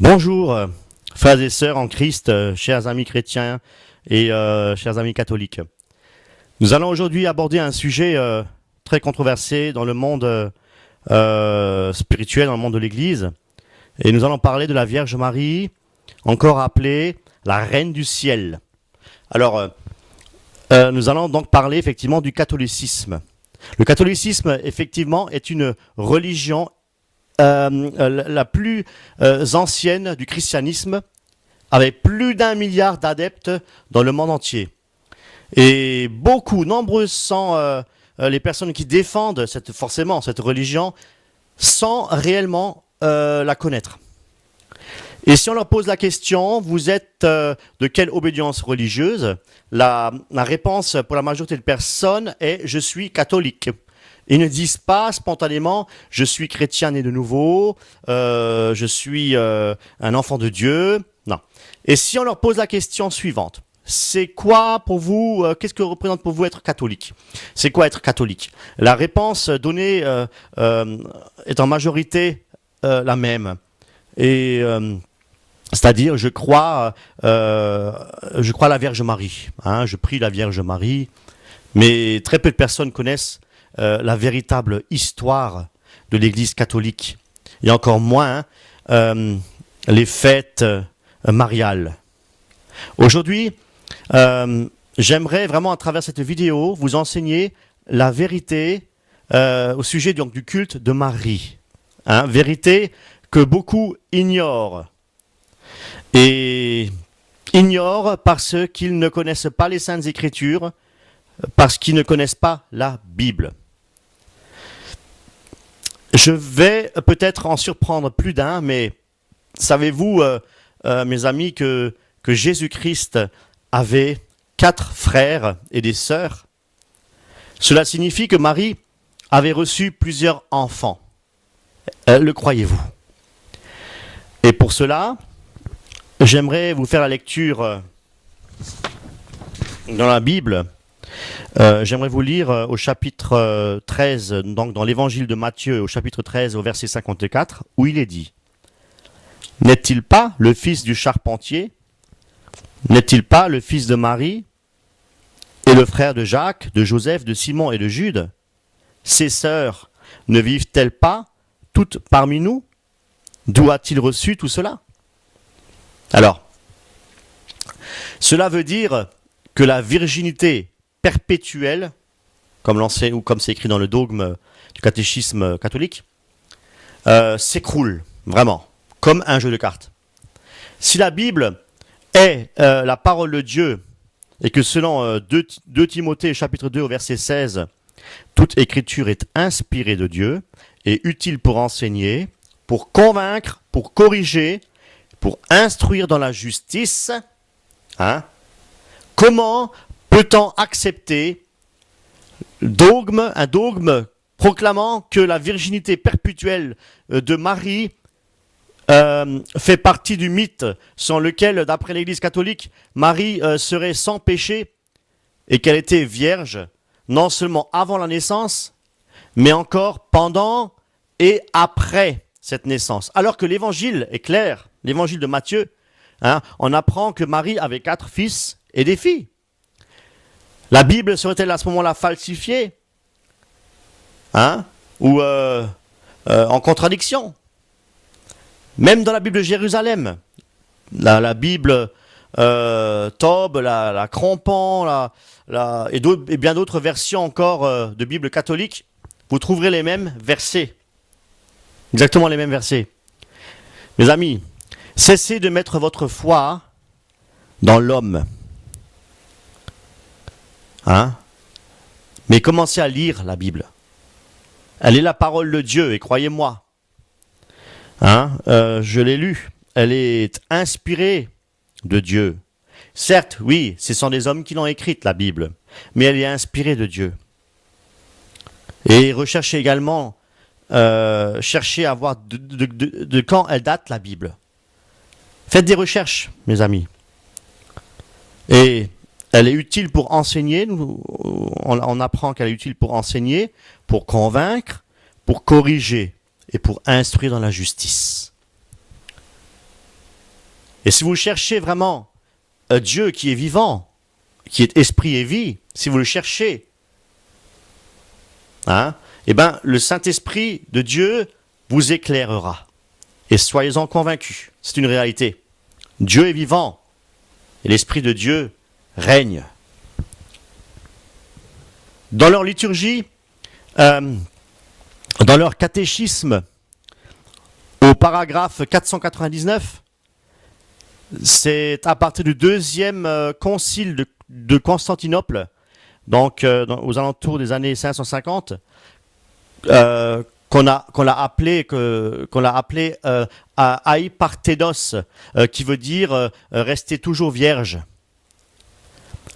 Bonjour, frères et sœurs en Christ, chers amis chrétiens et chers amis catholiques. Nous allons aujourd'hui aborder un sujet très controversé dans le monde spirituel, dans le monde de l'Église. Et nous allons parler de la Vierge Marie, encore appelée la Reine du Ciel. Alors, nous allons donc parler effectivement du catholicisme. Le catholicisme, effectivement, est une religion la plus ancienne du christianisme, avec plus d'1 milliard d'adeptes dans le monde entier. Et nombreuses sont les personnes qui défendent cette religion sans réellement la connaître. Et si on leur pose la question, vous êtes de quelle obédience religieuse? La réponse pour la majorité de personnes est « je suis catholique ». Ils ne disent pas spontanément « je suis chrétien né de nouveau, je suis un enfant de Dieu ». Non. Et si on leur pose la question suivante, c'est quoi pour vous, qu'est-ce que représente pour vous être catholique? C'est quoi être catholique? La réponse donnée est en majorité la même. Et c'est-à-dire, je crois à la Vierge Marie. Hein, je prie la Vierge Marie. Mais très peu de personnes connaissent la véritable histoire de l'Église catholique. Et encore moins les fêtes mariales. Aujourd'hui, j'aimerais vraiment à travers cette vidéo vous enseigner la vérité au sujet donc, du culte de Marie. Hein, vérité que beaucoup ignorent. Et ignorent parce qu'ils ne connaissent pas les Saintes Écritures, parce qu'ils ne connaissent pas la Bible. Je vais peut-être en surprendre plus d'un, mais savez-vous, mes amis, que Jésus-Christ avait 4 frères et des sœurs? Cela signifie que Marie avait reçu plusieurs enfants. Le croyez-vous? Et pour cela, j'aimerais vous faire la lecture dans la Bible. J'aimerais vous lire au chapitre 13, donc dans l'évangile de Matthieu, au chapitre 13, au verset 54, où il est dit « N'est-il pas le fils du charpentier? N'est-il pas le fils de Marie et le frère de Jacques, de Joseph, de Simon et de Jude? Ses sœurs ne vivent-elles pas toutes parmi nous? D'où a-t-il reçu tout cela ?» Alors, cela veut dire que la virginité perpétuelle, comme c'est écrit dans le dogme du catéchisme catholique, s'écroule, vraiment, comme un jeu de cartes. Si la Bible est la parole de Dieu, et que selon 2 Timothée chapitre 2 au verset 16, toute écriture est inspirée de Dieu et utile pour enseigner, pour convaincre, pour corriger, pour instruire dans la justice, hein, comment peut-on accepter un dogme proclamant que la virginité perpétuelle de Marie fait partie du mythe selon lequel, d'après l'Église catholique, Marie serait sans péché et qu'elle était vierge, non seulement avant la naissance, mais encore pendant et après cette naissance. Alors que l'évangile est clair, l'évangile de Matthieu, hein, on apprend que Marie avait 4 fils et des filles. La Bible serait-elle à ce moment-là falsifiée, hein, ou en contradiction? Même dans la Bible de Jérusalem, la Bible Tob, la Crompon, et bien d'autres versions encore de Bible catholique, vous trouverez les mêmes versets. Exactement les mêmes versets. Mes amis, cessez de mettre votre foi dans l'homme. Hein? Mais commencez à lire la Bible. Elle est la parole de Dieu, et croyez-moi, hein, je l'ai lue, elle est inspirée de Dieu. Certes, oui, ce sont des hommes qui l'ont écrite, la Bible, mais elle est inspirée de Dieu. Et recherchez également, cherchez à voir de quand elle date, la Bible. Faites des recherches, mes amis. Et elle est utile pour enseigner, on apprend qu'elle est utile pour enseigner, pour convaincre, pour corriger et pour instruire dans la justice. Et si vous cherchez vraiment Dieu qui est vivant, qui est esprit et vie, si vous le cherchez, hein, eh ben, le Saint-Esprit de Dieu vous éclairera. Et soyez-en convaincus, c'est une réalité. Dieu est vivant et l'Esprit de Dieu règne. Dans leur liturgie, dans leur catéchisme, au paragraphe 499, c'est à partir du deuxième concile de Constantinople, donc aux alentours des années 550, qu'on l'a appelé Aiparthedos, qui veut dire rester toujours vierge.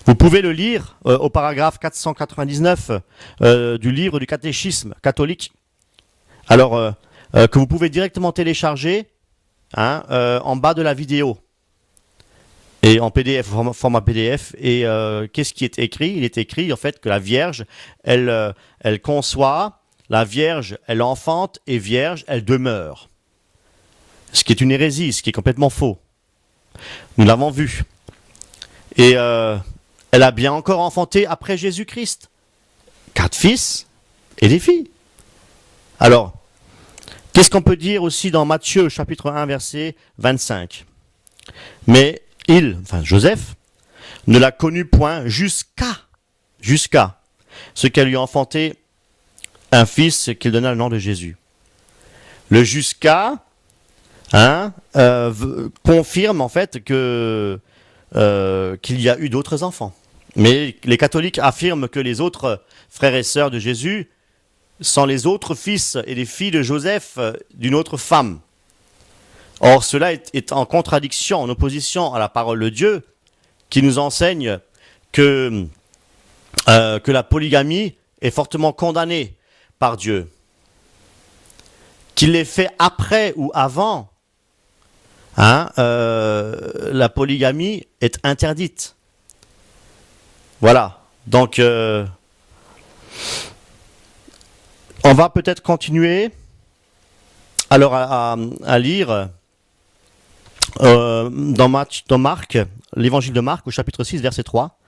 Vous pouvez le lire au paragraphe 499 du livre du catéchisme catholique. Alors, que vous pouvez directement télécharger en bas de la vidéo. Et en PDF, format PDF. Et qu'est-ce qui est écrit? Il est écrit en fait que la Vierge, elle conçoit, la Vierge, elle enfante, et Vierge, elle demeure. Ce qui est une hérésie, ce qui est complètement faux. Nous l'avons vu. Et elle a bien encore enfanté après Jésus-Christ 4 fils et des filles. Alors, qu'est-ce qu'on peut dire aussi dans Matthieu, chapitre 1, verset 25? Mais Joseph, ne l'a connu point jusqu'à ce qu'elle lui a enfanté un fils qu'il donna le nom de Jésus. Le jusqu'à confirme en fait qu'il y a eu d'autres enfants. Mais les catholiques affirment que les autres frères et sœurs de Jésus sont les autres fils et les filles de Joseph d'une autre femme. Or, cela est en contradiction, en opposition à la parole de Dieu, qui nous enseigne que la polygamie est fortement condamnée par Dieu. Qu'il l'ait fait après ou avant, la polygamie est interdite. Voilà. Donc, on va peut-être continuer alors à lire dans Marc, l'évangile de Marc, au chapitre 6, verset 3.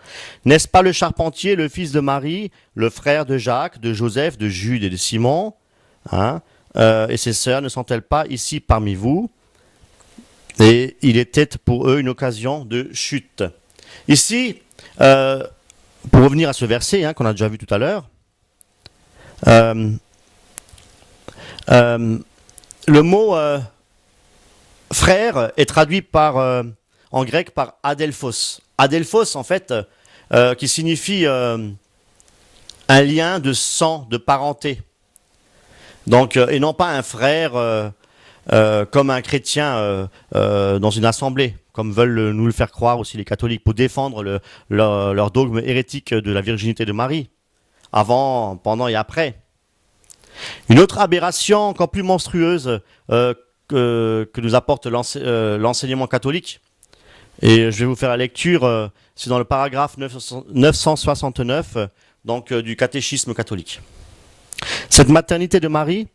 N'est-ce pas le charpentier, le fils de Marie, le frère de Jacques, de Joseph, de Jude et de Simon, et ses sœurs ne sont-elles pas ici parmi vous? Et il était pour eux une occasion de chute. Ici, pour revenir à ce verset qu'on a déjà vu tout à l'heure, le mot frère est traduit en grec par adelphos. Adelphos, en fait, qui signifie un lien de sang, de parenté. Donc, et non pas un frère comme un chrétien dans une assemblée, comme veulent nous le faire croire aussi les catholiques, pour défendre leur dogme hérétique de la virginité de Marie, avant, pendant et après. Une autre aberration encore plus monstrueuse que nous apporte l'enseignement catholique, et je vais vous faire la lecture, c'est dans le paragraphe 969 donc, du catéchisme catholique. Cette maternité de Marie,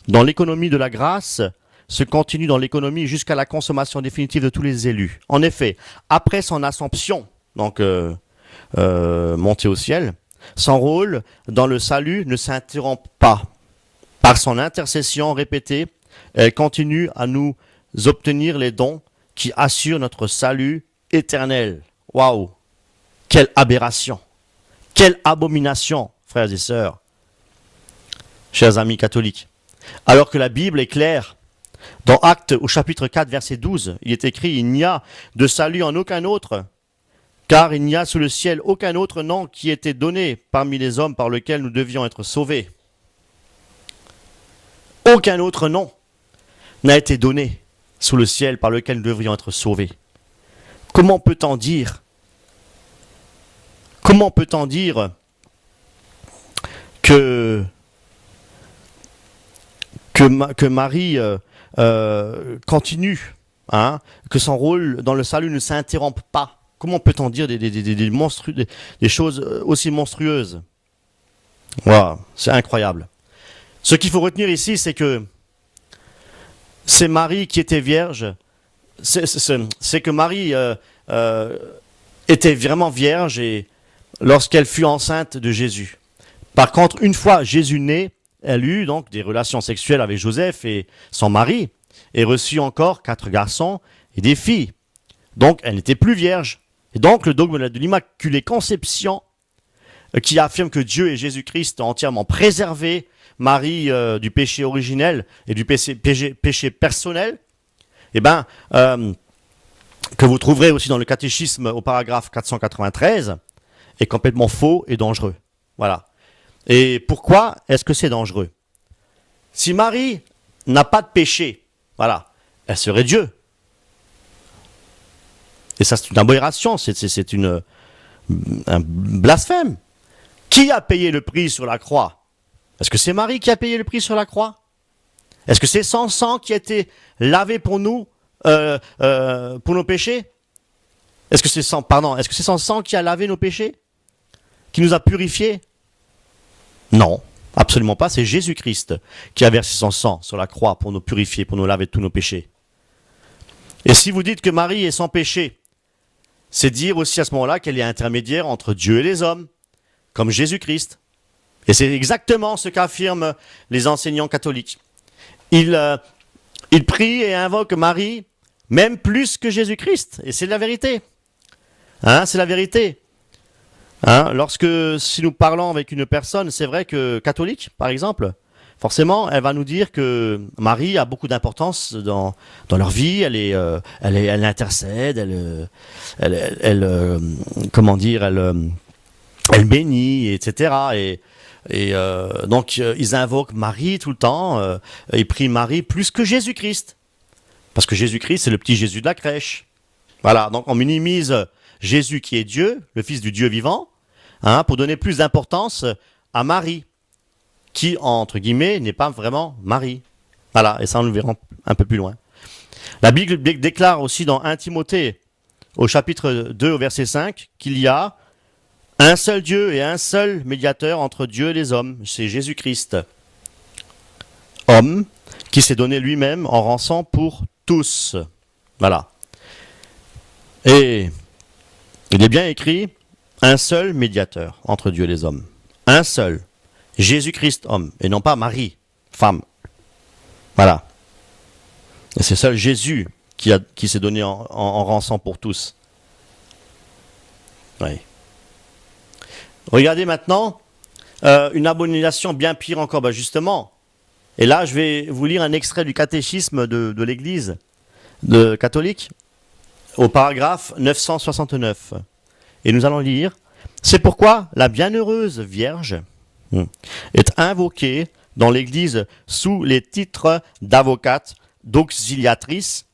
dans l'économie de la grâce, se continue dans l'économie jusqu'à la consommation définitive de tous les élus. En effet, après son assomption, donc montée au ciel, son rôle dans le salut ne s'interrompt pas. Par son intercession répétée, elle continue à nous obtenir les dons qui assurent notre salut éternel. Waouh! Quelle aberration! Quelle abomination, frères et sœurs, chers amis catholiques. Alors que la Bible est claire, dans Actes au chapitre 4, verset 12, il est écrit « Il n'y a de salut en aucun autre, car il n'y a sous le ciel aucun autre nom qui ait été donné parmi les hommes par lequel nous devions être sauvés. » Aucun autre nom n'a été donné sous le ciel par lequel nous devrions être sauvés. Comment peut-on dire que Marie continue, que son rôle dans le salut ne s'interrompt pas? Comment peut-on dire des choses aussi monstrueuses? Wow, c'est incroyable. Ce qu'il faut retenir ici, c'est que c'est Marie qui était vierge c'est que Marie était vraiment vierge et lorsqu'elle fut enceinte de Jésus. Par contre, une fois Jésus né, elle eut donc des relations sexuelles avec Joseph et son mari, et reçut encore 4 garçons et des filles. Donc, elle n'était plus vierge. Et donc, le dogme de l'Immaculée Conception, qui affirme que Dieu et Jésus-Christ ont entièrement préservé Marie du péché originel et du péché personnel, eh ben, que vous trouverez aussi dans le catéchisme au paragraphe 493, est complètement faux et dangereux. Voilà. Et pourquoi est-ce que c'est dangereux? Si Marie n'a pas de péché, voilà, elle serait Dieu. Et ça, c'est une aberration, c'est un blasphème. Qui a payé le prix sur la croix? Est-ce que c'est Marie qui a payé le prix sur la croix? Est-ce que c'est son sang qui a été lavé pour nous, pour nos péchés? Est-ce que c'est son sang qui a lavé nos péchés? Qui nous a purifiés? Non, absolument pas. C'est Jésus-Christ qui a versé son sang sur la croix pour nous purifier, pour nous laver de tous nos péchés. Et si vous dites que Marie est sans péché, c'est dire aussi à ce moment-là qu'elle est intermédiaire entre Dieu et les hommes, comme Jésus-Christ. Et c'est exactement ce qu'affirment les enseignants catholiques. Ils prient et invoquent Marie, même plus que Jésus-Christ. Et c'est la vérité. Hein, c'est la vérité. Hein, si nous parlons avec une personne, c'est vrai que catholique, par exemple, forcément, elle va nous dire que Marie a beaucoup d'importance dans leur vie. Elle intercède, elle bénit, etc. Donc, ils invoquent Marie tout le temps. Ils prient Marie plus que Jésus-Christ. Parce que Jésus-Christ, c'est le petit Jésus de la crèche. Voilà, donc on minimise Jésus qui est Dieu, le Fils du Dieu vivant, pour donner plus d'importance à Marie, qui, entre guillemets, n'est pas vraiment Marie. Voilà, et ça, nous le verrons un peu plus loin. La Bible déclare aussi dans 1 Timothée, au chapitre 2, au verset 5, qu'il y a un seul Dieu et un seul médiateur entre Dieu et les hommes, c'est Jésus-Christ. Homme qui s'est donné lui-même en rançon pour tous. Voilà. Et il est bien écrit, un seul médiateur entre Dieu et les hommes. Un seul. Jésus-Christ, homme, et non pas Marie, femme. Voilà. Et c'est seul Jésus qui s'est donné en rançon pour tous. Oui. Regardez maintenant une abomination bien pire encore, justement. Et là, je vais vous lire un extrait du catéchisme de l'Église catholique, au paragraphe 969. Et nous allons lire, c'est pourquoi la bienheureuse Vierge est invoquée dans l'Église sous les titres d'avocate, d'auxiliatrice,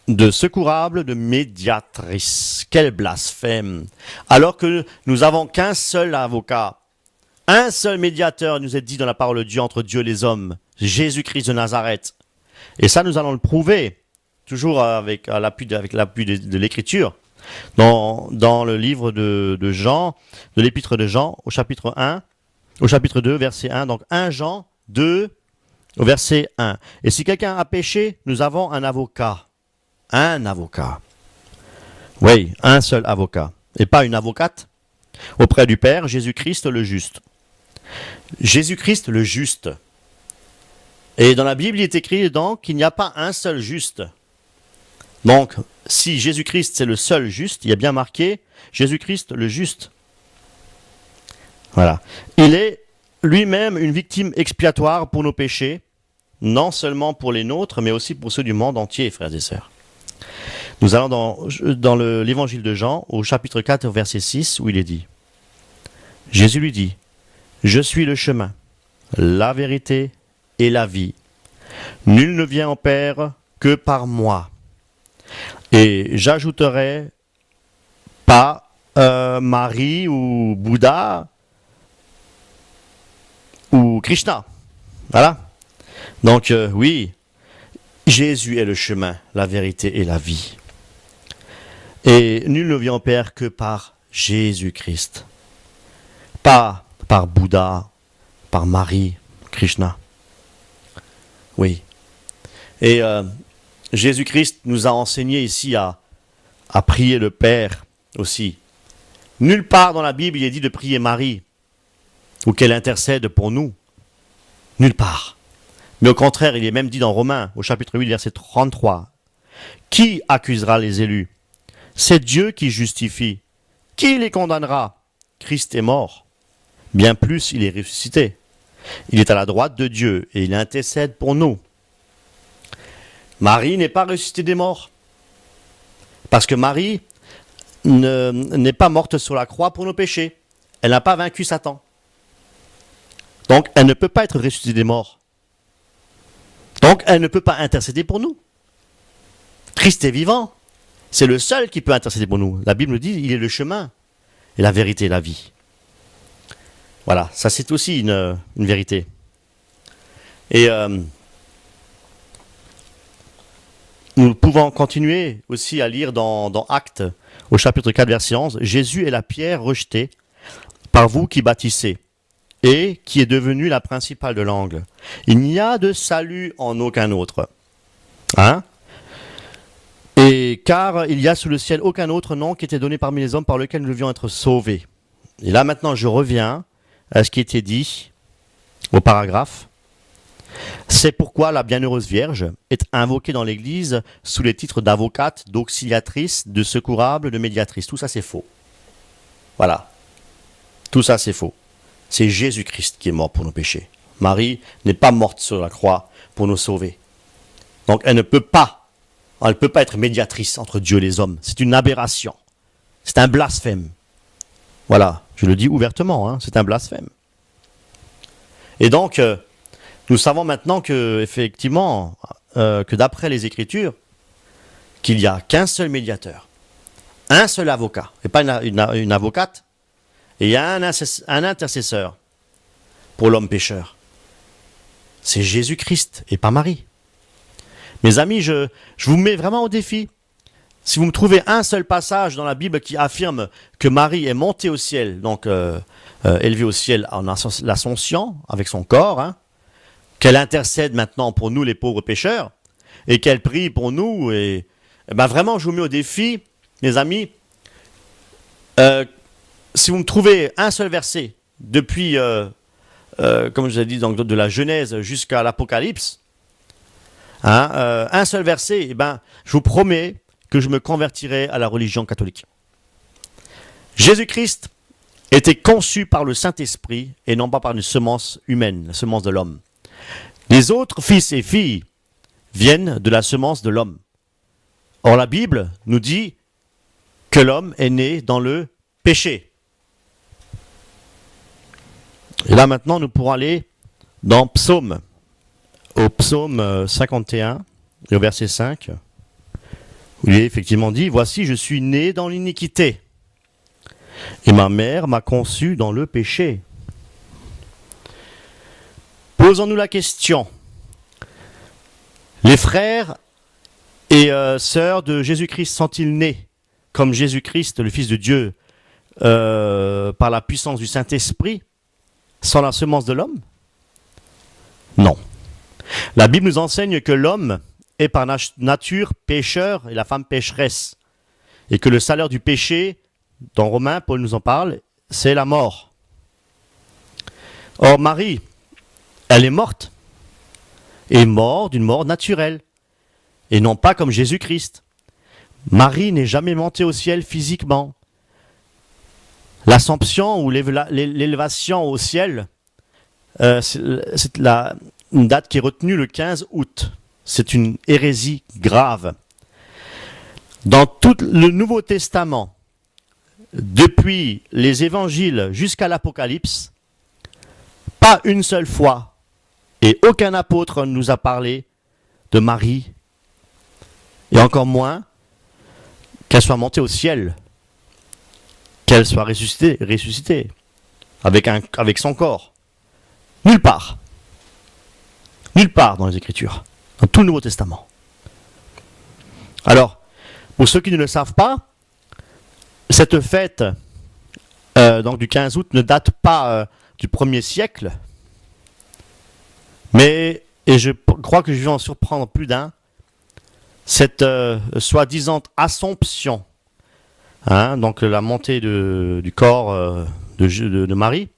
de secourable, de médiatrice. Quel blasphème! Alors que nous n'avons qu'un seul avocat, un seul médiateur, nous est dit dans la parole de Dieu entre Dieu et les hommes, Jésus-Christ de Nazareth. Et ça, nous allons le prouver, toujours avec l'appui de l'Écriture, dans le livre de Jean, de l'épître de Jean, au chapitre 2, verset 1. Donc 1 Jean 2, au verset 1. Et si quelqu'un a péché, nous avons un avocat. Un avocat. Oui, un seul avocat. Et pas une avocate. Auprès du Père, Jésus-Christ le juste. Jésus-Christ le juste. Et dans la Bible, il est écrit donc qu'il n'y a pas un seul juste. Donc, si Jésus-Christ c'est le seul juste, il y a bien marqué Jésus-Christ le juste. Voilà. Il est lui-même une victime expiatoire pour nos péchés, non seulement pour les nôtres, mais aussi pour ceux du monde entier, frères et sœurs. Nous allons dans l'évangile de Jean, au chapitre 4, au verset 6, où il est dit, Jésus lui dit, « Je suis le chemin, la vérité et la vie. Nul ne vient au Père que par moi. Et j'ajouterai pas Marie ou Bouddha ou Krishna. » Voilà. Donc oui, Jésus est le chemin, la vérité et la vie. Et nul ne vient au Père que par Jésus-Christ. Pas par Bouddha, par Marie, Krishna. Oui. Et Jésus-Christ nous a enseigné ici à prier le Père aussi. Nulle part dans la Bible il est dit de prier Marie ou qu'elle intercède pour nous. Nulle part. Mais au contraire, il est même dit dans Romains, au chapitre 8, verset 33. Qui accusera les élus? C'est Dieu qui justifie. Qui les condamnera? Christ est mort. Bien plus, il est ressuscité. Il est à la droite de Dieu et il intercède pour nous. Marie n'est pas ressuscitée des morts. Parce que Marie n'est pas morte sur la croix pour nos péchés. Elle n'a pas vaincu Satan. Donc, elle ne peut pas être ressuscitée des morts. Donc, elle ne peut pas intercéder pour nous. Christ est vivant. C'est le seul qui peut intercéder pour nous. La Bible nous dit, il est le chemin et la vérité et la vie. Voilà, ça c'est aussi une vérité. Et nous pouvons continuer aussi à lire dans Actes, au chapitre 4, verset 11. Jésus est la pierre rejetée par vous qui bâtissez et qui est devenue la principale de l'angle. Il n'y a de salut en aucun autre. Hein? Et car il y a sous le ciel aucun autre nom qui était donné parmi les hommes par lequel nous devions être sauvés. Et là maintenant je reviens à ce qui était dit au paragraphe. C'est pourquoi la Bienheureuse Vierge est invoquée dans l'Église sous les titres d'avocate, d'auxiliatrice, de secourable, de médiatrice. Tout ça c'est faux. Voilà. Tout ça c'est faux. C'est Jésus-Christ qui est mort pour nos péchés. Marie n'est pas morte sur la croix pour nous sauver. Donc elle ne peut pas être médiatrice entre Dieu et les hommes. C'est une aberration. C'est un blasphème. Voilà, je le dis ouvertement, hein, c'est un blasphème. Et donc, nous savons maintenant que, effectivement, que d'après les Écritures, qu'il n'y a qu'un seul médiateur, un seul avocat, et pas une avocate, et il y a un intercesseur pour l'homme pécheur. C'est Jésus-Christ et pas Marie. Mes amis, je vous mets vraiment au défi. Si vous me trouvez un seul passage dans la Bible qui affirme que Marie est montée au ciel, donc élevée au ciel en l'ascension avec son corps, hein, qu'elle intercède maintenant pour nous les pauvres pécheurs, et qu'elle prie pour nous, et ben vraiment je vous mets au défi, mes amis, si vous me trouvez un seul verset depuis, comme je vous ai dit, donc, de la Genèse jusqu'à l'Apocalypse, hein, un seul verset, eh ben, je vous promets que je me convertirai à la religion catholique. Jésus-Christ était conçu par le Saint-Esprit et non pas par une semence humaine, la semence de l'homme. Les autres fils et filles viennent de la semence de l'homme. Or la Bible nous dit que l'homme est né dans le péché. Et là maintenant nous pourrons aller dans Psaume, au Psaume 51 et au verset 5. Où il est effectivement dit, voici je suis né dans l'iniquité et ma mère m'a conçu dans le péché. Posons-nous la question, les frères et sœurs de Jésus-Christ sont-ils nés comme Jésus-Christ, le Fils de Dieu, par la puissance du Saint-Esprit, sans la semence de l'homme? Non. La Bible nous enseigne que l'homme est par nature pécheur et la femme pécheresse. Et que le salaire du péché, dans Romains, Paul nous en parle, c'est la mort. Or Marie, elle est morte. Et morte d'une mort naturelle. Et non pas comme Jésus-Christ. Marie n'est jamais montée au ciel physiquement. L'assomption ou l'élévation au ciel, c'est une date qui est retenue le 15 août. C'est une hérésie grave. Dans tout le Nouveau Testament, depuis les évangiles jusqu'à l'Apocalypse, pas une seule fois, et aucun apôtre nous a parlé de Marie, et encore moins qu'elle soit montée au ciel, qu'elle soit ressuscitée avec son corps. Nulle part. Nulle part dans les Écritures. Dans tout le Nouveau Testament. Alors, pour ceux qui ne le savent pas, cette fête donc du 15 août ne date pas du 1er siècle, mais, et je crois que je vais en surprendre plus d'un, cette soi-disant assomption, hein, donc la montée du corps de Marie,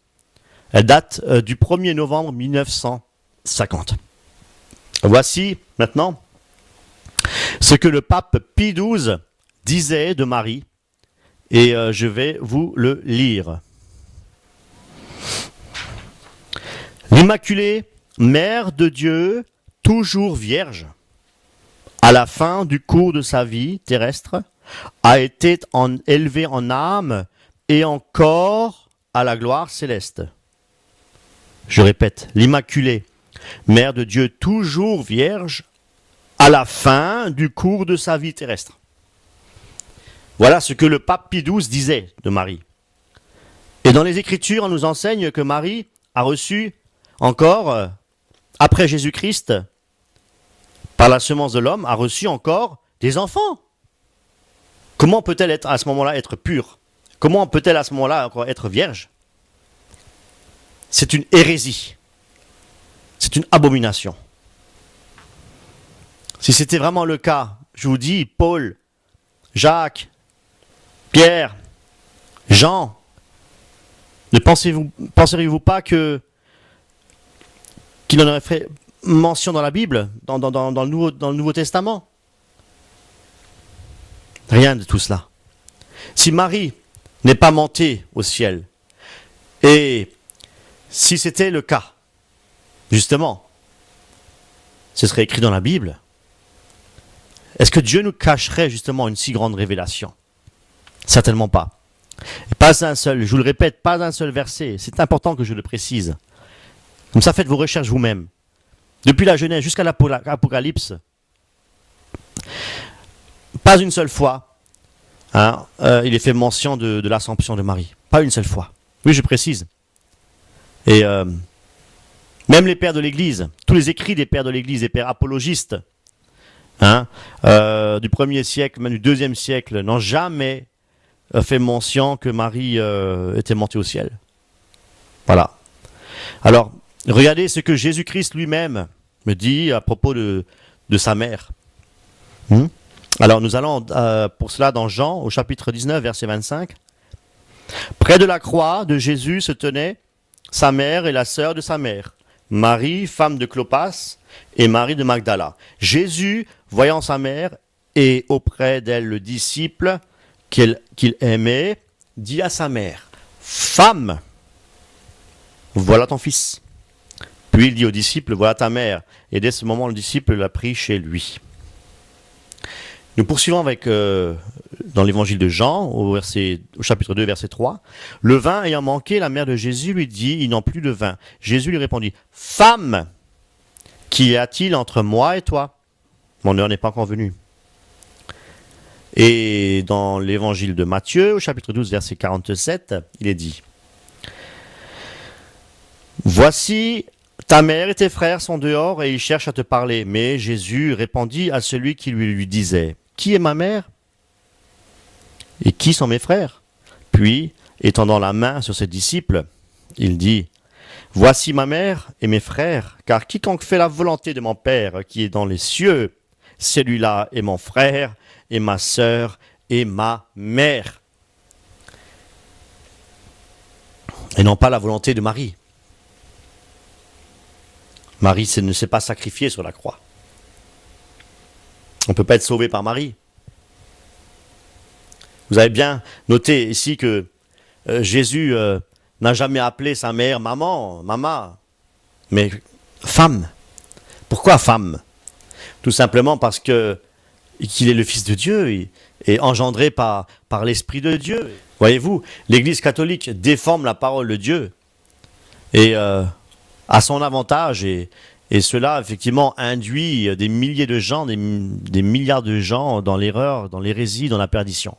elle date du 1er novembre 1950. Voici maintenant ce que le pape Pie XII disait de Marie, et je vais vous le lire. L'Immaculée Mère de Dieu, toujours vierge, à la fin du cours de sa vie terrestre, a été élevée en âme et en corps à la gloire céleste. Je répète, l'Immaculée Mère de Dieu, toujours vierge, à la fin du cours de sa vie terrestre. Voilà ce que le pape Pie XII disait de Marie. Et dans les Écritures, on nous enseigne que Marie a reçu encore, après Jésus-Christ, par la semence de l'homme, a reçu encore des enfants. Comment peut-elle être à ce moment-là être pure? Comment peut-elle à ce moment-là encore être vierge? C'est une hérésie. C'est une abomination. Si c'était vraiment le cas, je vous dis, Paul, Jacques, Pierre, Jean, ne penseriez-vous pas qu'il en aurait fait mention dans la Bible, dans le Nouveau Testament? Rien de tout cela. Si Marie n'est pas montée au ciel, et si c'était le cas, justement, ce serait écrit dans la Bible, est-ce que Dieu nous cacherait justement une si grande révélation? Certainement pas. Et pas un seul, je vous le répète, pas un seul verset. C'est important que je le précise. Comme ça, faites vos recherches vous-même. Depuis la Genèse jusqu'à l'Apocalypse, pas une seule fois, hein, il est fait mention de l'Assomption de Marie. Pas une seule fois. Oui, je précise. Et même les pères de l'Église, tous les écrits des pères de l'Église, des pères apologistes, hein, du 1er siècle, même du 2e siècle, n'ont jamais fait mention que Marie était montée au ciel. Voilà. Alors, regardez ce que Jésus-Christ lui-même me dit à propos de sa mère. Alors, nous allons pour cela dans Jean, au chapitre 19, verset 25. Près de la croix de Jésus se tenaient sa mère et la sœur de sa mère, Marie, femme de Clopas, et Marie de Magdala. Jésus, voyant sa mère et auprès d'elle le disciple qu'il aimait, dit à sa mère, « Femme, voilà ton fils. » Puis il dit au disciple, « Voilà ta mère. » Et dès ce moment, le disciple l'a pris chez lui. Nous poursuivons avec, dans l'évangile de Jean, au chapitre 2, verset 3. « Le vin ayant manqué, la mère de Jésus lui dit, ils n'ont plus de vin. Jésus lui répondit, « Femme, qu'y a-t-il entre moi et toi? Mon heure n'est pas encore venue. » Et dans l'évangile de Matthieu, au chapitre 12, verset 47, il est dit, « Voici, ta mère et tes frères sont dehors et ils cherchent à te parler. » Mais Jésus répondit à celui qui lui disait, « Qui est ma mère? Et qui sont mes frères? » Puis, étendant la main sur ses disciples, il dit, « Voici ma mère et mes frères, car quiconque fait la volonté de mon Père qui est dans les cieux, celui-là est mon frère, et ma sœur, et ma mère. » Et non pas la volonté de Marie. Marie ne s'est pas sacrifiée sur la croix. On ne peut pas être sauvé par Marie. Vous avez bien noté ici que Jésus n'a jamais appelé sa mère maman, mais femme. Pourquoi femme? Tout simplement parce qu'il est le Fils de Dieu et engendré par l'Esprit de Dieu. Voyez-vous, l'Église catholique déforme la parole de Dieu et à son avantage, et cela effectivement induit des milliers de gens, des milliards de gens dans l'erreur, dans l'hérésie, dans la perdition.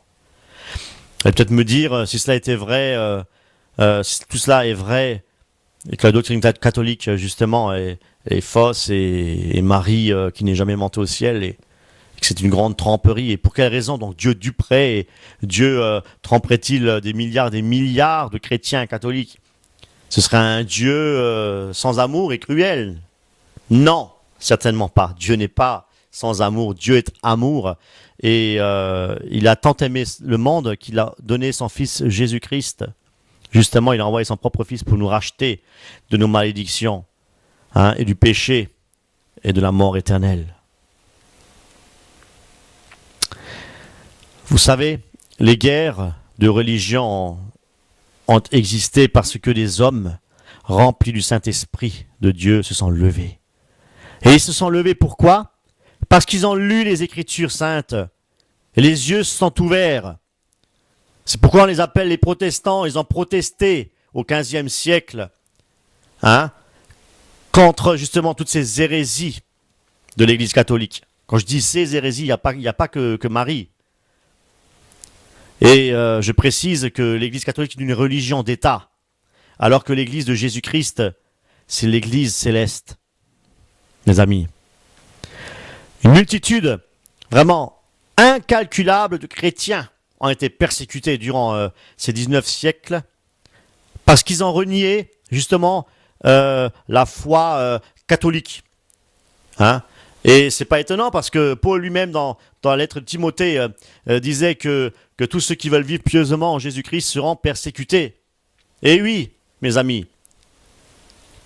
Vous allez peut-être me dire, si cela était vrai, si tout cela est vrai, et que la doctrine catholique justement est fausse, et Marie qui n'est jamais montée au ciel, et que c'est une grande tromperie, et pour quelle raison donc Dieu duperait, et Dieu tromperait-il des milliards de chrétiens catholiques? Ce serait un Dieu sans amour et cruel? Non, certainement pas. Dieu n'est pas sans amour. Dieu est amour. Et il a tant aimé le monde qu'il a donné son Fils Jésus-Christ. Justement, il a envoyé son propre Fils pour nous racheter de nos malédictions, hein, et du péché et de la mort éternelle. Vous savez, les guerres de religion ont existé parce que des hommes remplis du Saint-Esprit de Dieu se sont levés. Et ils se sont levés pourquoi? Parce qu'ils ont lu les Écritures saintes. Et les yeux se sont ouverts. C'est pourquoi on les appelle les protestants. Ils ont protesté au XVe siècle, hein, contre justement toutes ces hérésies de l'Église catholique. Quand je dis ces hérésies, il n'y a pas que Marie. Et je précise que l'Église catholique est une religion d'État, alors que l'Église de Jésus-Christ, c'est l'Église céleste. Mes amis, une multitude vraiment incalculable de chrétiens ont été persécutés durant ces 19 siècles parce qu'ils ont renié justement la foi catholique. Hein? Et c'est pas étonnant parce que Paul lui-même dans la lettre de Timothée disait que tous ceux qui veulent vivre pieusement en Jésus-Christ seront persécutés. Et oui, mes amis,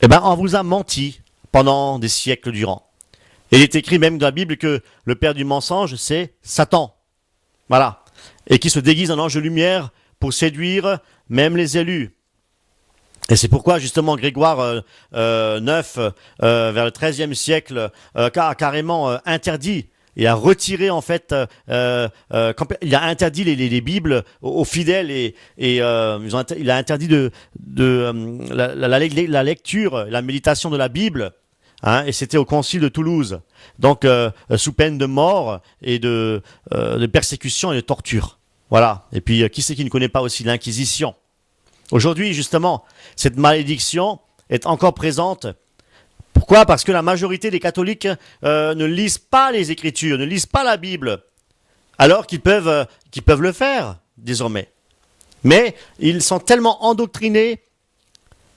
eh ben on vous a menti pendant des siècles durant. Et il est écrit même dans la Bible que le père du mensonge, c'est Satan. Voilà. Et qui se déguise en ange de lumière pour séduire même les élus. Et c'est pourquoi justement Grégoire IX, vers le XIIIe siècle, a carrément interdit et a retiré en fait, il a interdit les Bibles aux fidèles et il a interdit la lecture, la méditation de la Bible. Hein, et c'était au concile de Toulouse, donc sous peine de mort et de persécution et de torture. Voilà. Et puis qui c'est qui ne connaît pas aussi l'Inquisition? Aujourd'hui, justement, cette malédiction est encore présente. Pourquoi? Parce que la majorité des catholiques ne lisent pas les Écritures, ne lisent pas la Bible, alors qu'ils peuvent le faire désormais. Mais ils sont tellement endoctrinés.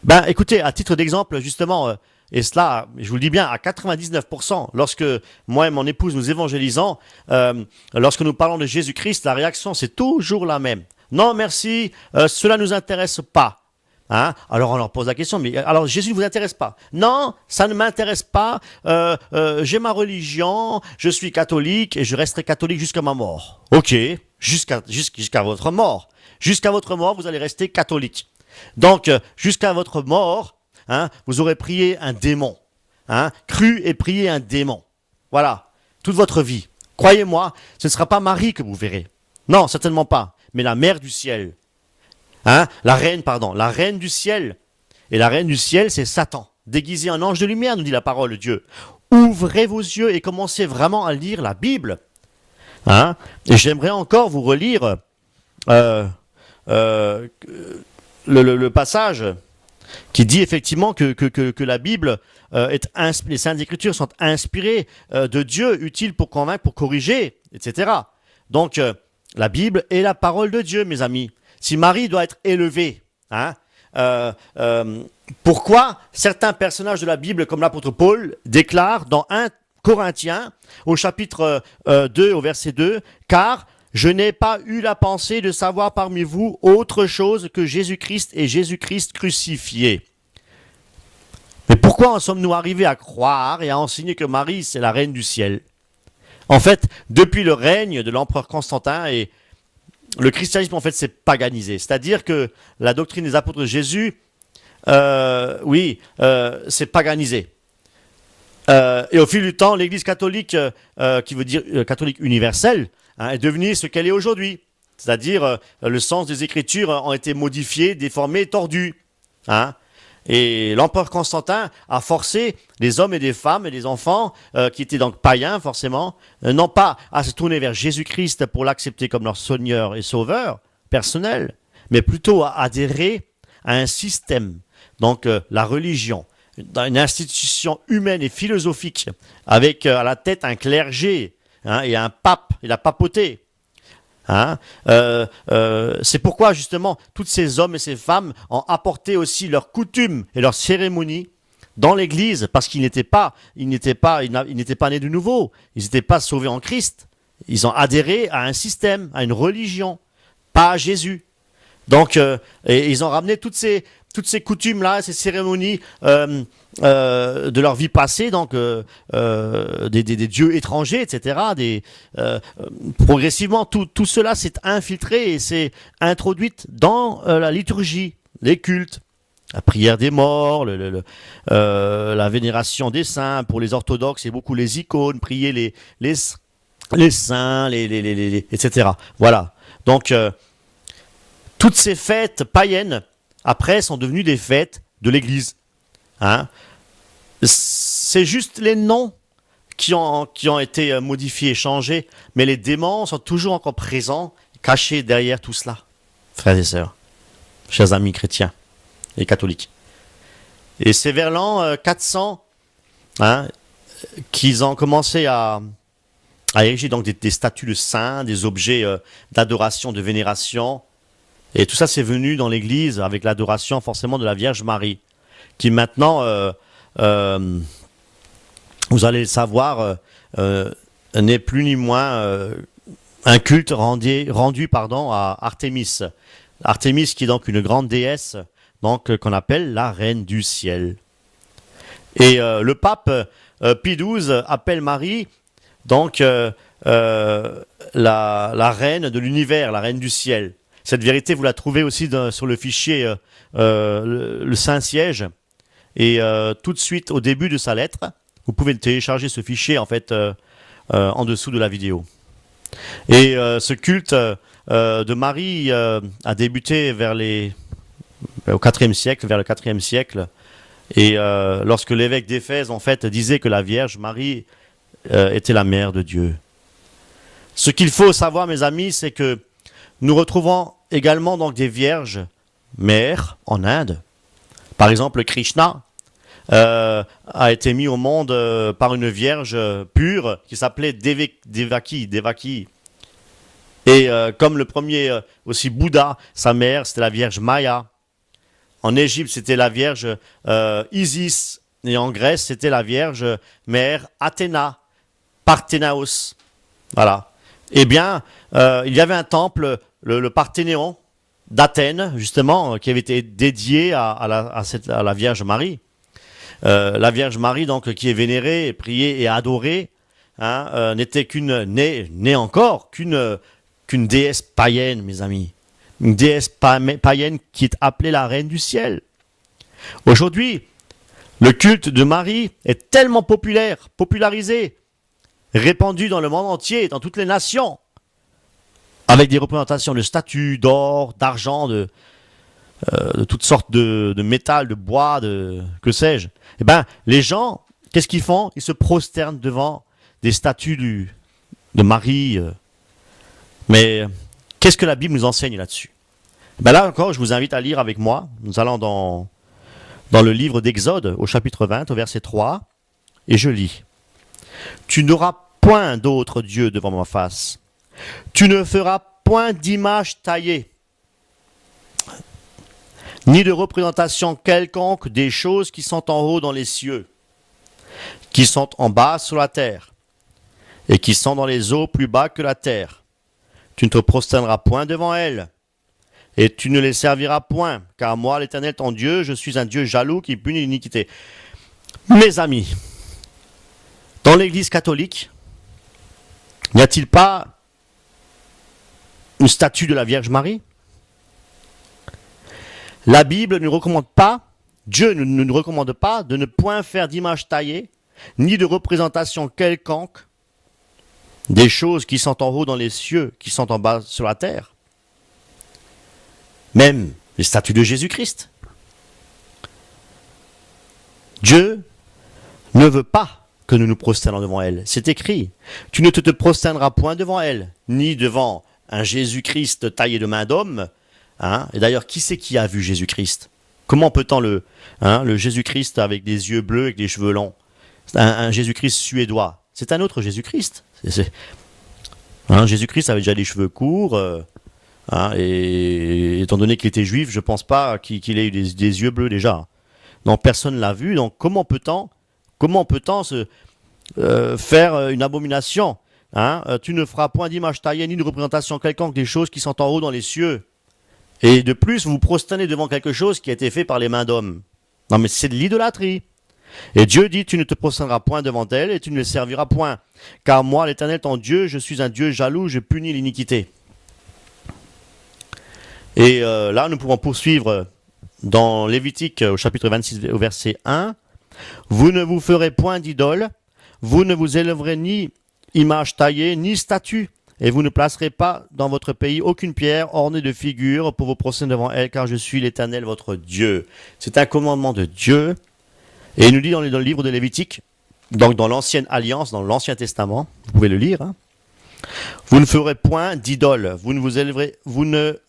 Ben, écoutez, à titre d'exemple, justement. Et cela, je vous le dis bien, à 99%, lorsque moi et mon épouse nous évangélisons, lorsque nous parlons de Jésus-Christ, la réaction, c'est toujours la même. Non, merci, cela ne nous intéresse pas. Hein? Alors on leur pose la question, mais alors Jésus ne vous intéresse pas? Non, ça ne m'intéresse pas, j'ai ma religion, je suis catholique et je resterai catholique jusqu'à ma mort. Ok, jusqu'à votre mort. Jusqu'à votre mort, vous allez rester catholique. Donc, jusqu'à votre mort, hein, vous aurez prié un démon, hein, cru et prié un démon. Voilà, toute votre vie. Croyez-moi, ce ne sera pas Marie que vous verrez. Non, certainement pas, mais la mère du ciel. Hein, la reine du ciel. Et la reine du ciel, c'est Satan, déguisé en ange de lumière, nous dit la parole de Dieu. Ouvrez vos yeux et commencez vraiment à lire la Bible. Hein, et j'aimerais encore vous relire le passage qui dit effectivement que la Bible les Saintes Écritures sont inspirées de Dieu, utiles pour convaincre, pour corriger, etc. Donc, la Bible est la parole de Dieu, mes amis. Si Marie doit être élevée, hein, pourquoi certains personnages de la Bible, comme l'apôtre Paul, déclarent dans 1 Corinthiens, au chapitre 2, au verset 2, « Car je n'ai pas eu la pensée de savoir parmi vous autre chose que Jésus-Christ et Jésus-Christ crucifié. » Mais pourquoi en sommes-nous arrivés à croire et à enseigner que Marie, c'est la reine du ciel? En fait, depuis le règne de l'empereur Constantin, et le christianisme, en fait, s'est paganisé. C'est-à-dire que la doctrine des apôtres de Jésus, s'est paganisée. Et au fil du temps, l'Église catholique, qui veut dire catholique universelle, hein, est devenue ce qu'elle est aujourd'hui. C'est-à-dire, le sens des Écritures ont été modifiés, déformés, tordus. Hein. Et l'empereur Constantin a forcé les hommes et des femmes et des enfants, qui étaient donc païens forcément, non pas à se tourner vers Jésus-Christ pour l'accepter comme leur Seigneur et Sauveur personnel, mais plutôt à adhérer à un système, donc la religion, une institution humaine et philosophique, avec à la tête un clergé, hein, et un pape, et la papauté. Hein, c'est pourquoi justement tous ces hommes et ces femmes ont apporté aussi leurs coutumes et leurs cérémonies dans l'Église parce qu'ils n'étaient pas, ils n'étaient pas nés de nouveau. Ils n'étaient pas sauvés en Christ. Ils ont adhéré à un système, à une religion, pas à Jésus. Donc, et ils ont ramené toutes ces coutumes-là, ces cérémonies de leur vie passée, donc des dieux étrangers, etc. Progressivement, tout cela s'est infiltré et s'est introduit dans la liturgie, les cultes. La prière des morts, la vénération des saints. Pour les orthodoxes, c'est beaucoup les icônes, prier les saints, etc. Voilà. Donc, toutes ces fêtes païennes, après, sont devenues des fêtes de l'Église. Hein? C'est juste les noms qui ont été modifiés, changés, mais les démons sont toujours encore présents, cachés derrière tout cela. Frères et sœurs, chers amis chrétiens et catholiques. Et c'est vers l'an 400 qu'ils ont commencé à ériger donc des statues de saints, des objets d'adoration, de vénération. Et tout ça, c'est venu dans l'Église avec l'adoration forcément de la Vierge Marie, qui maintenant, vous allez le savoir, n'est plus ni moins un culte rendu à Artémis. Artémis qui est donc une grande déesse, donc qu'on appelle la Reine du Ciel. Et le pape Pie XII appelle Marie donc la Reine de l'univers, la Reine du Ciel. Cette vérité, vous la trouvez aussi sur le fichier le Saint-Siège. Et tout de suite, au début de sa lettre, vous pouvez télécharger ce fichier en fait en dessous de la vidéo. Et ce culte de Marie a débuté au IVe siècle, vers le IVe siècle. Et lorsque l'évêque d'Éphèse en fait disait que la Vierge Marie était la mère de Dieu. Ce qu'il faut savoir, mes amis, c'est que nous retrouvons également donc des vierges mères en Inde. Par exemple, Krishna a été mis au monde par une vierge pure qui s'appelait Devaki. Et comme le premier aussi Bouddha, sa mère c'était la vierge Maya. En Égypte c'était la vierge Isis. Et en Grèce c'était la vierge mère Athéna, Parthénaos. Voilà. Eh bien, il y avait un temple, le Parthénéon d'Athènes, justement, qui avait été dédié à la Vierge Marie. La Vierge Marie, donc, qui est vénérée, priée et adorée, n'était n'est encore qu'une déesse païenne, mes amis. Une déesse païenne qui est appelée la Reine du Ciel. Aujourd'hui, le culte de Marie est tellement popularisé, répandu dans le monde entier, dans toutes les nations, avec des représentations de statues, d'or, d'argent, de toutes sortes de métal, de bois, que sais-je. Eh bien, les gens, qu'est-ce qu'ils font? Ils se prosternent devant des statues de Marie. Mais qu'est-ce que la Bible nous enseigne là-dessus? Ben là encore, je vous invite à lire avec moi. Nous allons dans le livre d'Exode, au chapitre 20, au verset 3, et je lis. « Tu n'auras point d'autre Dieu devant ma face. Tu ne feras point d'image taillée, ni de représentation quelconque des choses qui sont en haut dans les cieux, qui sont en bas sur la terre, et qui sont dans les eaux plus bas que la terre. Tu ne te prosterneras point devant elles, et tu ne les serviras point, car moi, l'Éternel ton Dieu, je suis un Dieu jaloux qui punit l'iniquité. » Mes amis, dans l'Église catholique, n'y a-t-il pas une statue de la Vierge Marie? La Bible ne recommande pas, Dieu ne nous recommande pas de ne point faire d'image taillée, ni de représentation quelconque des choses qui sont en haut dans les cieux, qui sont en bas sur la terre. Même les statues de Jésus-Christ. Dieu ne veut pas que nous nous prosternons devant elle. C'est écrit. Tu ne te prosterneras point devant elle, ni devant un Jésus-Christ taillé de main d'homme. Et d'ailleurs, qui c'est qui a vu Jésus-Christ? Comment peut-on le Jésus-Christ avec des yeux bleus et des cheveux longs? Un Jésus-Christ suédois. C'est un autre Jésus-Christ. Jésus-Christ avait déjà des cheveux courts. Et étant donné qu'il était juif, je ne pense pas qu'il ait eu des yeux bleus déjà. donc personne ne l'a vu. Donc comment peut-on faire une abomination, hein? Tu ne feras point d'image taillée ni de représentation quelconque des choses qui sont en haut dans les cieux. Et de plus, vous vous prosternez devant quelque chose qui a été fait par les mains d'hommes. Non mais c'est de l'idolâtrie. Et Dieu dit, tu ne te prosterneras point devant elle et tu ne les serviras point. Car moi, l'Éternel, ton Dieu, je suis un Dieu jaloux, je punis l'iniquité. Et là, nous pouvons poursuivre dans Lévitique au chapitre 26, au verset 1. Vous ne vous ferez point d'idole, vous ne vous élèverez ni image taillée, ni statue. Et vous ne placerez pas dans votre pays aucune pierre ornée de figures pour vous prosterner devant elle, car je suis l'Éternel votre Dieu. C'est un commandement de Dieu. Et il nous dit dans le livre de Lévitique, donc dans l'Ancienne Alliance, dans l'Ancien Testament, vous pouvez le lire, hein, vous ne ferez point d'idole, vous ne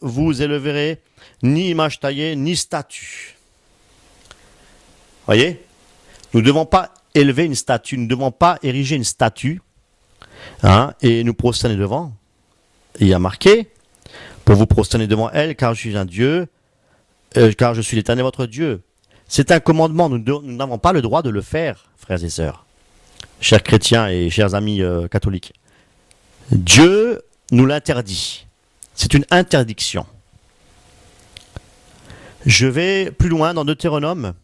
vous élèverez ni image taillée, ni statue. Voyez, nous ne devons pas élever une statue, nous ne devons pas ériger une statue, hein, et nous prosterner devant. Il y a marqué, pour vous prosterner devant elle, car je suis un Dieu, car je suis l'Éternel votre Dieu. C'est un commandement, nous n'avons pas le droit de le faire, frères et sœurs, chers chrétiens et chers amis catholiques. Dieu nous l'interdit. C'est une interdiction. Je vais plus loin dans Deutéronome,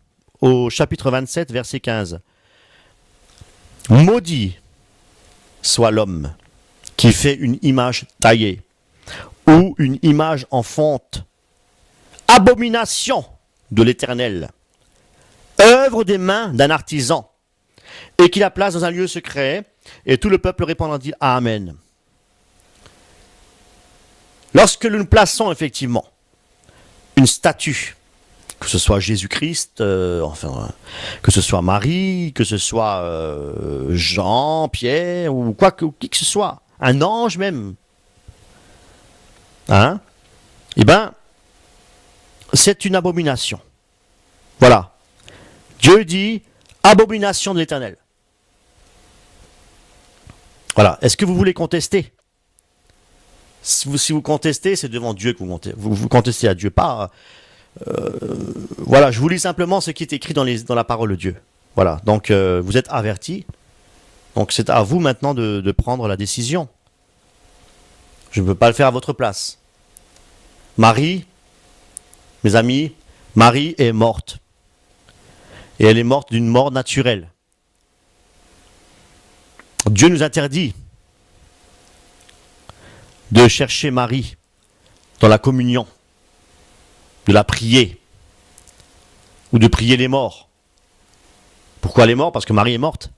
au chapitre 27, verset 15. Maudit soit l'homme qui fait une image taillée ou une image en fonte. Abomination de l'Éternel. Œuvre des mains d'un artisan. Et qui la place dans un lieu secret. Et tout le peuple répondra dit Amen. Lorsque nous plaçons effectivement une statue, que ce soit Jésus-Christ, que ce soit Marie, que ce soit Jean, Pierre, ou qui que ce soit, un ange même, hein, eh bien, c'est une abomination. Voilà. Dieu dit abomination de l'Éternel. Voilà. Est-ce que vous voulez contester? Si vous contestez, c'est devant Dieu que vous contestez à Dieu, pas. Voilà, je vous lis simplement ce qui est écrit dans la parole de Dieu. Voilà, donc vous êtes avertis. Donc c'est à vous maintenant de prendre la décision. Je ne peux pas le faire à votre place. Marie, mes amis, Marie est morte. Et elle est morte d'une mort naturelle. Dieu nous interdit de chercher Marie dans la communion, de la prier, ou de prier les morts. Pourquoi les morts? Parce que Marie est morte.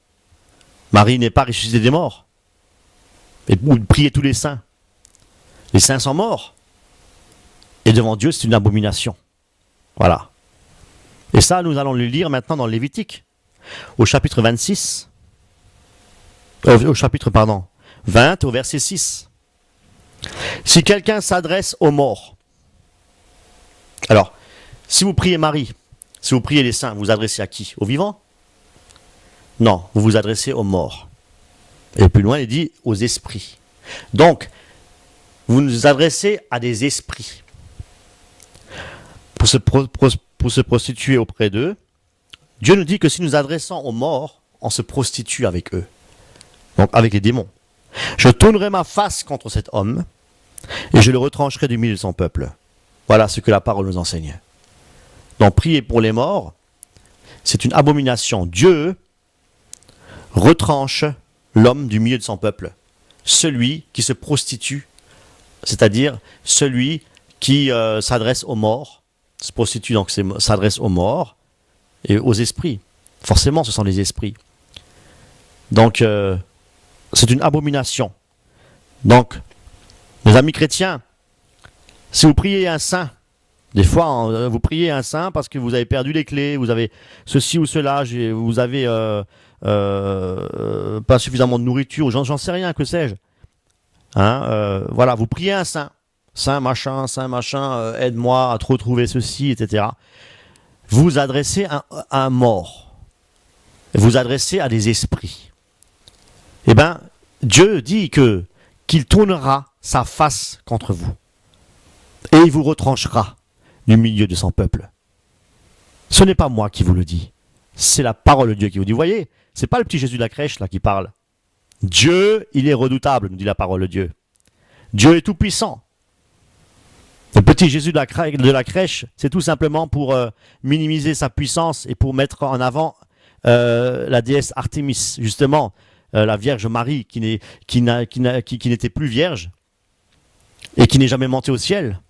Marie n'est pas ressuscitée des morts. Ou de prier tous les saints. Les saints sont morts. Et devant Dieu, c'est une abomination. Voilà. Et ça, nous allons le lire maintenant dans le Lévitique, au chapitre 26, au chapitre 20, au verset 6. Si quelqu'un s'adresse aux morts, alors, si vous priez Marie, si vous priez les saints, vous vous adressez à qui? Aux vivants? Non, vous vous adressez aux morts. Et plus loin, il dit aux esprits. Donc, vous nous adressez à des esprits. Pour se prostituer auprès d'eux, Dieu nous dit que si nous adressons aux morts, on se prostitue avec eux. Donc, avec les démons. Je tournerai ma face contre cet homme et je le retrancherai du milieu de son peuple. Voilà ce que la parole nous enseigne. Donc, prier pour les morts, c'est une abomination. Dieu retranche l'homme du milieu de son peuple. Celui qui se prostitue, c'est-à-dire celui qui s'adresse aux morts, se prostitue donc s'adresse aux morts et aux esprits. Forcément, ce sont les esprits. Donc, c'est une abomination. Donc, mes amis chrétiens, si vous priez un saint, des fois vous priez un saint parce que vous avez perdu les clés, vous avez ceci ou cela, vous avez pas suffisamment de nourriture, j'en sais rien, que sais-je. Hein, voilà, vous priez un saint. Saint machin, aide-moi à retrouver ceci, etc. Vous adressez à un mort. Vous adressez à des esprits. Eh bien, Dieu dit qu'il tournera sa face contre vous. Et il vous retranchera du milieu de son peuple. Ce n'est pas moi qui vous le dis. C'est la parole de Dieu qui vous dit. Vous voyez, c'est pas le petit Jésus de la crèche là qui parle. Dieu, il est redoutable, nous dit la parole de Dieu. Dieu est tout puissant. Le petit Jésus de la crèche, c'est tout simplement pour minimiser sa puissance et pour mettre en avant la déesse Artémis, justement, la Vierge Marie qui n'était plus vierge et qui n'est jamais montée au ciel,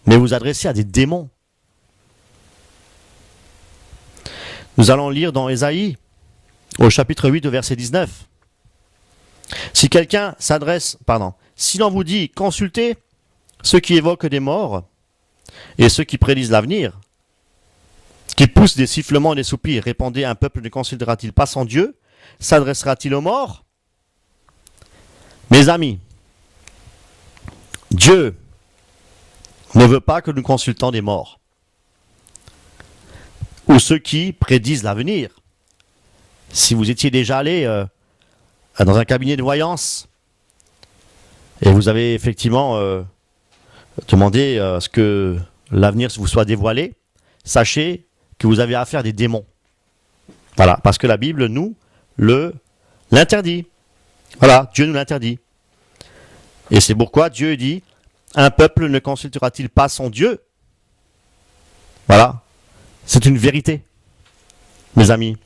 mais vous adressez à des démons. Nous allons lire dans Ésaïe, au chapitre 8, au verset 19. Si quelqu'un si l'on vous dit, consultez ceux qui évoquent des morts et ceux qui prédisent l'avenir, qui poussent des sifflements et des soupirs, répondez, un peuple ne consultera-t-il pas son Dieu? S'adressera-t-il aux morts? Mes amis, Dieu ne veut pas que nous consultons des morts ou ceux qui prédisent l'avenir. Si vous étiez déjà allé dans un cabinet de voyance et vous avez effectivement demandé à ce que l'avenir vous soit dévoilé, sachez que vous avez affaire à des démons. Voilà, parce que la Bible nous l'interdit. Voilà, Dieu nous l'interdit. Et c'est pourquoi Dieu dit, un peuple ne consultera-t-il pas son Dieu? Voilà, c'est une vérité, mes amis.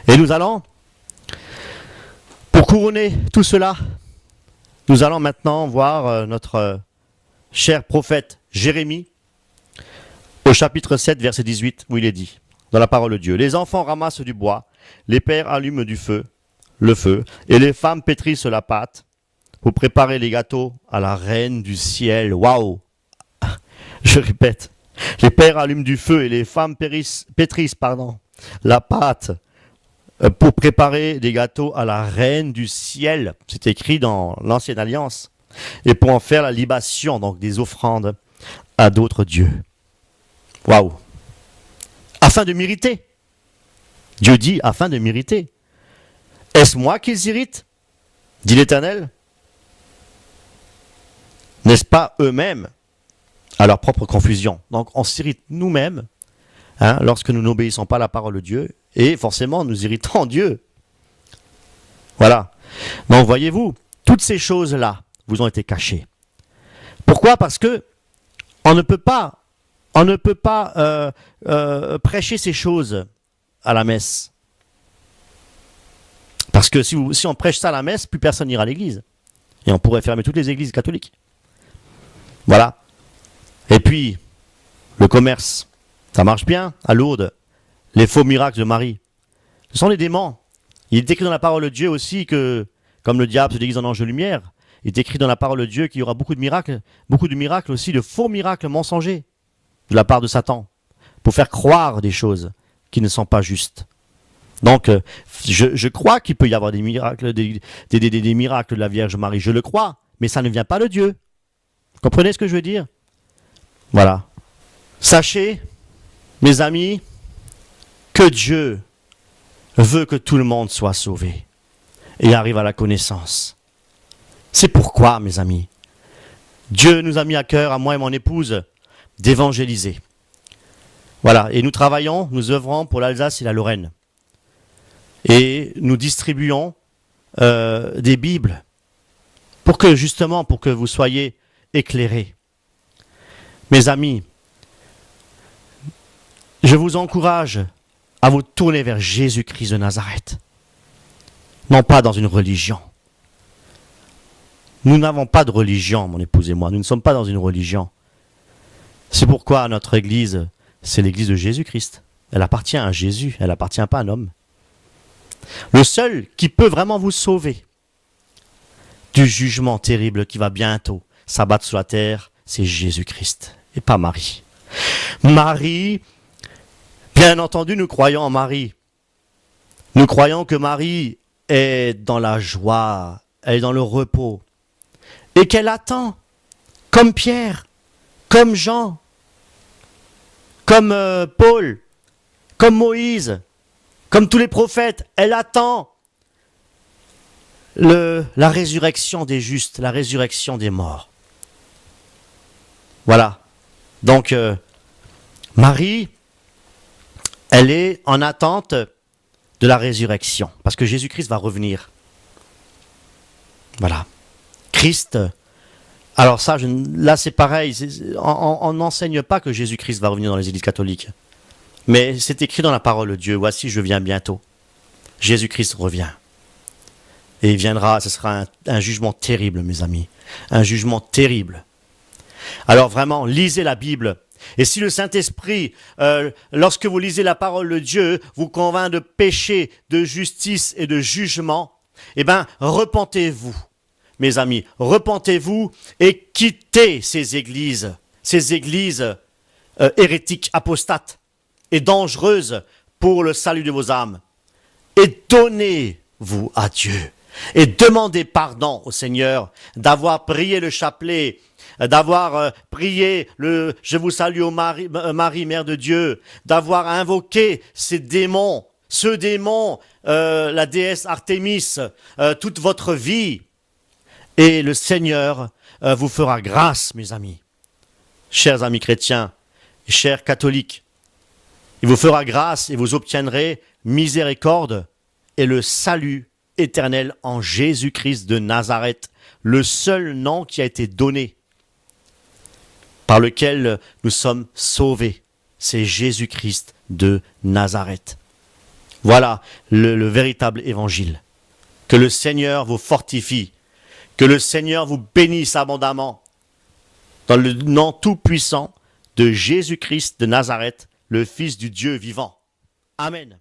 Et nous allons, pour couronner tout cela, nous allons maintenant voir notre cher prophète Jérémie, au chapitre 7, verset 18, où il est dit, dans la parole de Dieu, « Les enfants ramassent du bois, les pères allument le feu, et les femmes pétrissent la pâte pour préparer les gâteaux à la reine du ciel. » Waouh! Je répète, les pères allument du feu et les femmes pétrissent la pâte pour préparer des gâteaux à la reine du ciel. C'est écrit dans l'Ancienne Alliance. Et pour en faire la libation, donc des offrandes à d'autres dieux. Waouh! Afin de m'irriter. Dieu dit, afin de m'irriter. Est-ce moi qu'ils irritent? Dit l'Éternel. N'est-ce pas eux-mêmes à leur propre confusion? Donc on s'irrite nous-mêmes lorsque nous n'obéissons pas à la parole de Dieu et forcément nous irritons Dieu. Voilà. Donc voyez-vous, toutes ces choses-là vous ont été cachées. Pourquoi? Parce que on ne peut pas prêcher ces choses à la messe. Parce que si on prêche ça à la messe, plus personne n'ira à l'église. Et on pourrait fermer toutes les églises catholiques. Voilà. Et puis, le commerce, ça marche bien à Lourdes. Les faux miracles de Marie. Ce sont les démons. Il est écrit dans la parole de Dieu aussi que, comme le diable se déguise en ange de lumière, il est écrit dans la parole de Dieu qu'il y aura beaucoup de miracles aussi, de faux miracles mensongers de la part de Satan, pour faire croire des choses qui ne sont pas justes. Donc, je crois qu'il peut y avoir des miracles, des miracles de la Vierge Marie, je le crois, mais ça ne vient pas de Dieu. Vous comprenez ce que je veux dire? Voilà. Sachez, mes amis, que Dieu veut que tout le monde soit sauvé et arrive à la connaissance. C'est pourquoi, mes amis, Dieu nous a mis à cœur, à moi et mon épouse, d'évangéliser. Voilà, et nous œuvrons pour l'Alsace et la Lorraine. Et nous distribuons des Bibles pour que vous soyez éclairés. Mes amis, je vous encourage à vous tourner vers Jésus-Christ de Nazareth. Non pas dans une religion. Nous n'avons pas de religion, mon épouse et moi. Nous ne sommes pas dans une religion. C'est pourquoi notre église, c'est l'église de Jésus-Christ. Elle appartient à Jésus, elle n'appartient pas à un homme. Le seul qui peut vraiment vous sauver du jugement terrible qui va bientôt s'abattre sur la terre, c'est Jésus-Christ et pas Marie. Marie, bien entendu, nous croyons en Marie. Nous croyons que Marie est dans la joie, elle est dans le repos et qu'elle attend, comme Pierre, comme Jean, comme Paul, comme Moïse, comme tous les prophètes, elle attend la résurrection des justes, la résurrection des morts. Voilà. Donc, Marie, Elle est en attente de la résurrection, parce que Jésus-Christ va revenir. Voilà. Christ, alors ça, là c'est pareil, on n'enseigne pas que Jésus-Christ va revenir dans les églises catholiques. Mais c'est écrit dans la parole de Dieu, voici je viens bientôt. Jésus-Christ revient. Et il viendra, ce sera un jugement terrible, mes amis. Un jugement terrible. Alors vraiment, lisez la Bible. Et si le Saint-Esprit, lorsque vous lisez la parole de Dieu, vous convainc de péché, de justice et de jugement, eh bien, repentez-vous, mes amis. Repentez-vous et quittez ces églises hérétiques, apostates et dangereuses pour le salut de vos âmes. Et donnez-vous à Dieu. Et demandez pardon au Seigneur d'avoir prié le chapelet, d'avoir prié le « Je vous salue ô Marie, Mère de Dieu », d'avoir invoqué ces démons, la déesse Artémis, toute votre vie. Et le Seigneur vous fera grâce, mes amis. Chers amis chrétiens, chers catholiques, il vous fera grâce et vous obtiendrez miséricorde et le salut éternel en Jésus-Christ de Nazareth, le seul nom qui a été donné, par lequel nous sommes sauvés. C'est Jésus-Christ de Nazareth. Voilà le véritable évangile. Que le Seigneur vous fortifie, que le Seigneur vous bénisse abondamment, dans le nom tout-puissant de Jésus-Christ de Nazareth, le Fils du Dieu vivant. Amen.